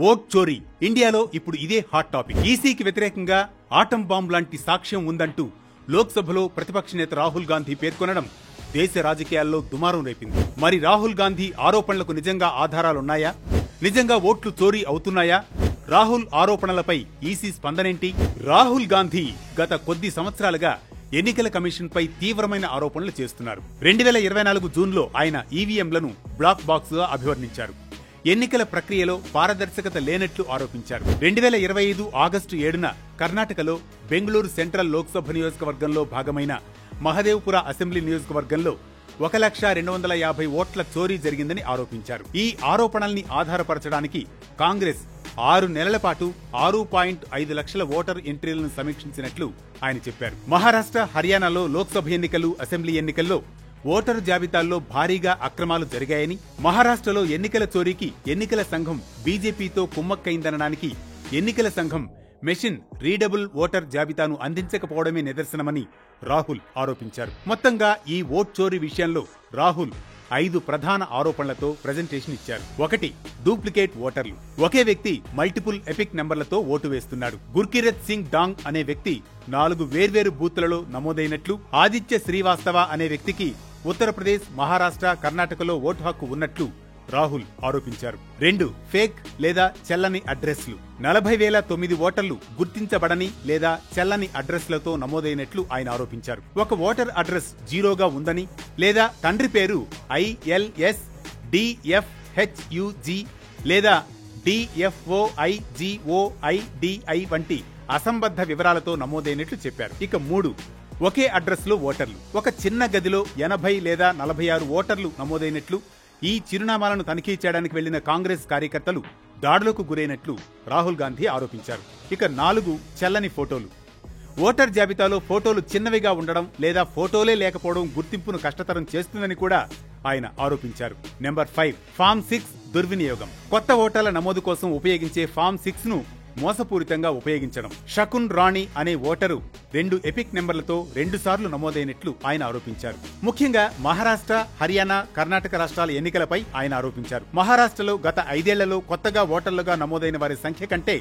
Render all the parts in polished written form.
Vote చోరీ ఇండియాలో ఇప్పుడు ఇదే హాట్ టాపిక్. ఈసీకి వ్యతిరేకంగా ఆటం బాంబ్ లాంటి సాక్ష్యం ఉందంటూ లోక్సభలో ప్రతిపక్ష నేత రాహుల్ గాంధీ పేర్కొనడం దేశ రాజకీయాల్లో దుమారం రేపింది. మరి రాహుల్ గాంధీ ఆరోపణలకు నిజంగా ఆధారాలున్నాయా? నిజంగా ఓట్లు చోరీ అవుతున్నాయా? రాహుల్ ఆరోపణలపై ఈసీ స్పందనేంటి? రాహుల్ గాంధీ గత కొద్ది సంవత్సరాలుగా ఎన్నికల కమిషన్ పై తీవ్రమైన ఆరోపణలు చేస్తున్నారు. 2024 జూన్లో ఆయన ఈవీఎంలను బ్లాక్ బాక్స్ గా అభివర్ణించారు. ఎన్నికల ప్రక్రియలో పారదర్శకత లేనట్లు ఆరోపించారు. 2025 ఆగస్టు 7న కర్ణాటకలో బెంగళూరు సెంట్రల్ లోక్సభ నియోజకవర్గంలో భాగమైన మహదేవ్పుర అసెంబ్లీ నియోజకవర్గంలో 1,250,000 ఓట్ల చోరీ జరిగిందని ఆరోపించారు. ఈ ఆరోపణల్ని ఆధారపరచడానికి కాంగ్రెస్ 6 నెలల పాటు 6.5 లక్షల ఓటర్ ఎంట్రీలను సమీక్షించినట్లు ఆయన చెప్పారు. మహారాష్ట్ర, హర్యానాలో లోక్సభ ఎన్నికలు, అసెంబ్లీ ఎన్నికల్లో ఓటరు జాబితాల్లో భారీగా అక్రమాలు జరిగాయని, మహారాష్ట్రలో ఎన్నికల చోరీకి ఎన్నికల సంఘం బీజేపీతో కుమ్మక్కైందనడానికి ఎన్నికల సంఘం మెషిన్ రీడబుల్ ఓటర్ జాబితాను అందించకపోవడమే నిదర్శనమని రాహుల్ ఆరోపించారు. మొత్తంగా ఈ ఓట్ చోరీ విషయంలో రాహుల్ 5 ప్రధాన ఆరోపణలతో ప్రెజెంటేషన్ ఇచ్చారు. 1. డూప్లికేట్ ఓటర్లు. ఒకే వ్యక్తి మల్టిపుల్ ఎపిక్ నెంబర్లతో ఓటు వేస్తున్నాడు. గుర్కిరత్ సింగ్ డాంగ్ అనే వ్యక్తి 4 వేర్వేరు బూత్లలో నమోదైనట్లు, ఆదిత్య శ్రీవాస్తవ అనే వ్యక్తికి ఉత్తరప్రదేశ్, మహారాష్ట్ర, కర్ణాటకలో ఓటు హక్కు ఉన్నట్లు రాహుల్ ఆరోపించారు. 2. ఫేక్ లేదా చెల్లని అడ్రస్లు. 40,009 ఓటర్లు గుర్తించబడని లేదా చెల్లని అడ్రస్లతో నమోదైనట్లు ఆయన ఆరోపించారు. ఒక ఓటర్ అడ్రస్ జీరోగా ఉందని లేదా తండ్రి పేరు ILS DFHUG లేదా DFOIGOIDI వంటి అసంబద్ధ వివరాలతో నమోదైనట్లు చెప్పారు. ఇక 3. ఒకే అడ్రస్ లో ఓటర్లు. ఒక చిన్న గదిలో 80 లేదా 46 ఓటర్లు నమోదైనట్లు, ఈ చిరునామాలను తనిఖీ చేయడానికి వెళ్లిన కాంగ్రెస్ కార్యకర్తలు దాడులకు గురైనట్లు రాహుల్ గాంధీ ఆరోపించారు. ఇక 4. చెల్లని ఫోటోలు. ఓటర్ జాబితాలో ఫోటోలు చిన్నవిగా ఉండడం లేదా ఫోటోలే లేకపోవడం గుర్తింపును కష్టతరం చేస్తుందని కూడా ఆయన ఆరోపించారు. నెంబర్ 5. ఫామ్ 6 దుర్వినియోగం. కొత్త ఓటర్ల నమోదు కోసం ఉపయోగించే ఫామ్ 6 ను మోసపూరితంగా ఉపయోగించడం. షకున్ రాణి అనే ఓటరు 2 ఎపిక్ నెంబర్లతో 2 సార్లు నమోదైనట్లు ఆయన ఆరోపించారు. ముఖ్యంగా మహారాష్ట్ర, హర్యానా, కర్ణాటక రాష్ట్రాల ఎన్నికలపై ఆయన ఆరోపించారు. మహారాష్ట్రలో గత 5 ఏళ్లలో కొత్తగా ఓటర్లుగా నమోదైన వారి సంఖ్య కంటే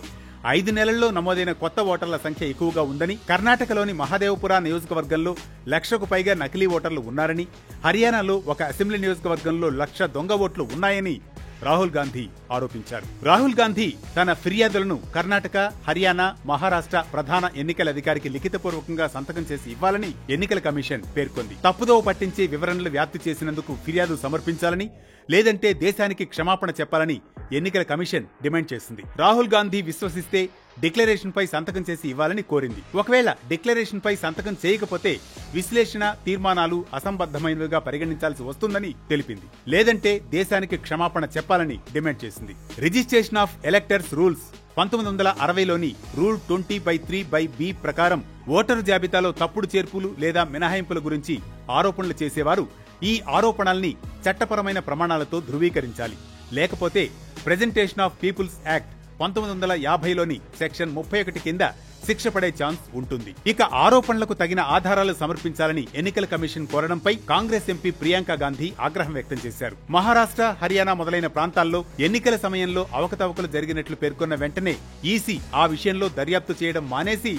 5 నెలల్లో నమోదైన కొత్త ఓటర్ల సంఖ్య ఎక్కువగా ఉందని, కర్ణాటకలోని మహదేవ్పుర నియోజకవర్గంలో 1,00,000కు పైగా నకిలీ ఓటర్లు ఉన్నారని, హర్యానాలో ఒక అసెంబ్లీ నియోజకవర్గంలో 1,00,000 దొంగ ఓట్లు ఉన్నాయని రాహుల్ గాంధీ ఆరోపించారు. రాహుల్ గాంధీ తన ఫిర్యాదులను కర్ణాటక, హర్యానా, మహారాష్ట్ర ప్రధాన ఎన్నికల అధికారికి లిఖితపూర్వకంగా సంతకం చేసి ఇవ్వాలని ఎన్నికల కమిషన్ పేర్కొంది. తప్పుదోవ పట్టించే వివరణలు వ్యాప్తి చేసినందుకు ఫిర్యాదు సమర్పించాలని, లేదంటే దేశానికి క్షమాపణ చెప్పాలని ఎన్నికల కమిషన్ డిమాండ్ చేసింది. రాహుల్ గాంధీ విశ్వసిస్తే డిక్లరేషన్ పై సంతకం చేసి ఇవ్వాలని కోరింది. ఒకవేళ డిక్లరేషన్ పై సంతకం చేయకపోతే విశ్లేషణ, తీర్మానాలు అసంబద్ధమైనవిగా పరిగణించాల్సి వస్తుందని తెలిపింది. లేదంటే దేశానికి క్షమాపణ చెప్పాలని డిమాండ్ చేసింది. రిజిస్ట్రేషన్ ఆఫ్ ఎలక్టర్స్ రూల్స్ 1960లోని రూల్ 20/3/B ప్రకారం ఓటరు జాబితాలో తప్పుడు చేర్పులు లేదా మినహాయింపుల గురించి ఆరోపణలు చేసేవారు ఈ ఆరోపణల్ని చట్టపరమైన ప్రమాణాలతో ధృవీకరించాలి. లేకపోతే ప్రెజెంటేషన్ ఆఫ్ పీపుల్స్ యాక్ట్ 1950లోని సెక్షన్ 31 కింద శిక్ష పడే ఛాన్స్ ఉంటుంది. ఇక ఆరోపణలకు తగిన ఆధారాలు సమర్పించాలని ఎన్నికల కమిషన్ కోరడంపై కాంగ్రెస్ ఎంపీ ప్రియాంక గాంధీ ఆగ్రహం వ్యక్తం చేశారు. మహారాష్ట్ర, హర్యానా మొదలైన ప్రాంతాల్లో ఎన్నికల సమయంలో అవకతవకలు జరిగినట్లు పేర్కొన్న వెంటనే ఈసీ ఆ విషయంలో దర్యాప్తు చేయడం మానేసి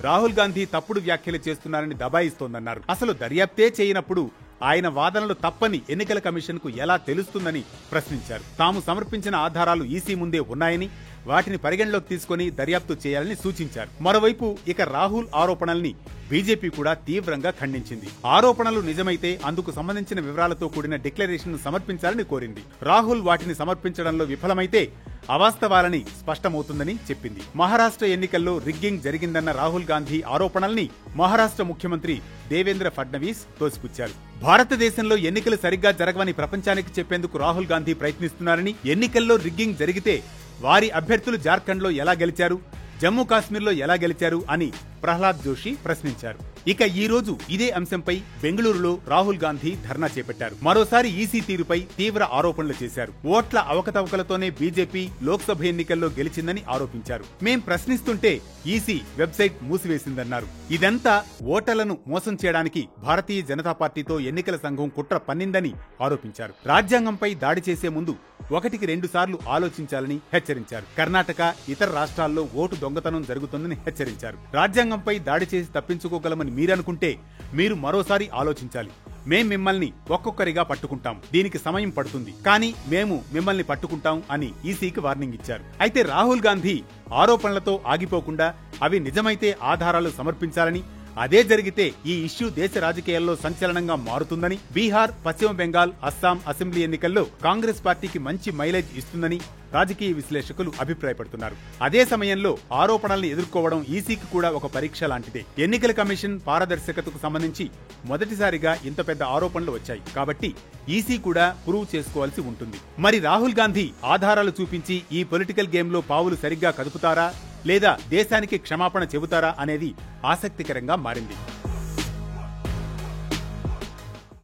రాహుల్ గాంధీ తప్పుడు వ్యాఖ్యలు చేస్తున్నారని దబాయిస్తోందన్నారు. అసలు దర్యాప్తే చేయనప్పుడు ఆయన వాదనలు తప్పని ఎన్నికల కమిషన్ కు ఎలా తెలుస్తుందని ప్రశ్నించారు. తాము సమర్పించిన ఆధారాలు ఈసీ ముందే ఉన్నాయని, వాటిని పరిగణలోకి తీసుకుని దర్యాప్తు చేయాలని సూచించారు. మరోవైపు ఇక రాహుల్ ఆరోపణల్ని బీజేపీ కూడా తీవ్రంగా ఖండించింది. ఆరోపణలు నిజమైతే అందుకు సంబంధించిన వివరాలతో కూడిన డిక్లరేషన్ సమర్పించాలని కోరింది. రాహుల్ వాటిని సమర్పించడంలో విఫలమైతే అవాస్తవాలని స్పష్టమవుతుందని చెప్పింది. మహారాష్ట్ర ఎన్నికల్లో రిగ్గింగ్ జరిగిందన్న రాహుల్ గాంధీ ఆరోపణల్ని మహారాష్ట్ర ముఖ్యమంత్రి దేవేంద్ర ఫడ్నవీస్ తోసిపుచ్చారు. భారతదేశంలో ఎన్నికలు సరిగ్గా జరగవని ప్రపంచానికి చెప్పేందుకు రాహుల్ గాంధీ ప్రయత్నిస్తున్నారని, ఎన్నికల్లో రిగ్గింగ్ జరిగితే వారి అభ్యర్థులు జార్ఖండ్లో ఎలా గెలిచారు, జమ్మూ కాశ్మీర్లో ఎలా గెలిచారు అని ప్రహ్లాద్ జోషి ప్రశ్నించారు. ఇక ఈ రోజు ఇదే అంశంపై బెంగళూరులో రాహుల్ గాంధీ ధర్నా చేపట్టారు. మరోసారి ఈసీ తీరుపై తీవ్ర ఆరోపణలు చేశారు. ఓట్ల అవకతవకలతోనే బీజేపీ లోక్సభ ఎన్నికల్లో గెలిచిందని ఆరోపించారు. మేం ప్రశ్నిస్తుంటే ఈసీ వెబ్సైట్ మూసివేసిందన్నారు. ఇదంతా ఓటర్లను మోసం చేయడానికి భారతీయ జనతా పార్టీతో ఎన్నికల సంఘం కుట్ర పన్నిందని ఆరోపించారు. రాజ్యాంగంపై దాడి చేసే ముందు 1-2 సార్లు ఆలోచించాలని హెచ్చరించారు. కర్ణాటక, ఇతర రాష్ట్రాల్లో ఓటు దొంగతనం జరుగుతుందని హెచ్చరించారు. రాజ్యాంగంపై దాడి చేసి తప్పించుకోగలమని మీరనుకుంటే మీరు మరోసారి ఆలోచించాలి. మేం మిమ్మల్ని ఒక్కొక్కరిగా పట్టుకుంటాం. దీనికి సమయం పడుతుంది, కానీ మేము మిమ్మల్ని పట్టుకుంటాం అని ఈసీకి వార్నింగ్ ఇచ్చారు. అయితే రాహుల్ గాంధీ ఆరోపణలతో ఆగిపోకుండా అవి నిజమైతే ఆధారాలు సమర్పించాలని, అదే జరిగితే ఈ ఇష్యూ దేశ రాజకీయాల్లో సంచలనంగా మారుతుందని, బీహార్, పశ్చిమ బెంగాల్, అస్సాం అసెంబ్లీ ఎన్నికల్లో కాంగ్రెస్ పార్టీకి మంచి మైలేజ్ ఇస్తుందని రాజకీయ విశ్లేషకులు అభిప్రాయపడుతున్నారు. అదే సమయంలో ఆరోపణల్ని ఎదుర్కోవడం ఈసీకి కూడా ఒక పరీక్ష లాంటిదే. ఎన్నికల కమిషన్ పారదర్శకతకు సంబంధించి మొదటిసారిగా ఇంత పెద్ద ఆరోపణలు వచ్చాయి కాబట్టి ఈసీ కూడా ప్రూవ్ చేసుకోవాల్సి ఉంటుంది. మరి రాహుల్ గాంధీ ఆధారాలు చూపించి ఈ పొలిటికల్ గేమ్లో పావులు సరిగ్గా కదుపుతారా లేదా దేశానికి క్షమాపణ చెబుతారా అనేది ఆసక్తికరంగా మారింది.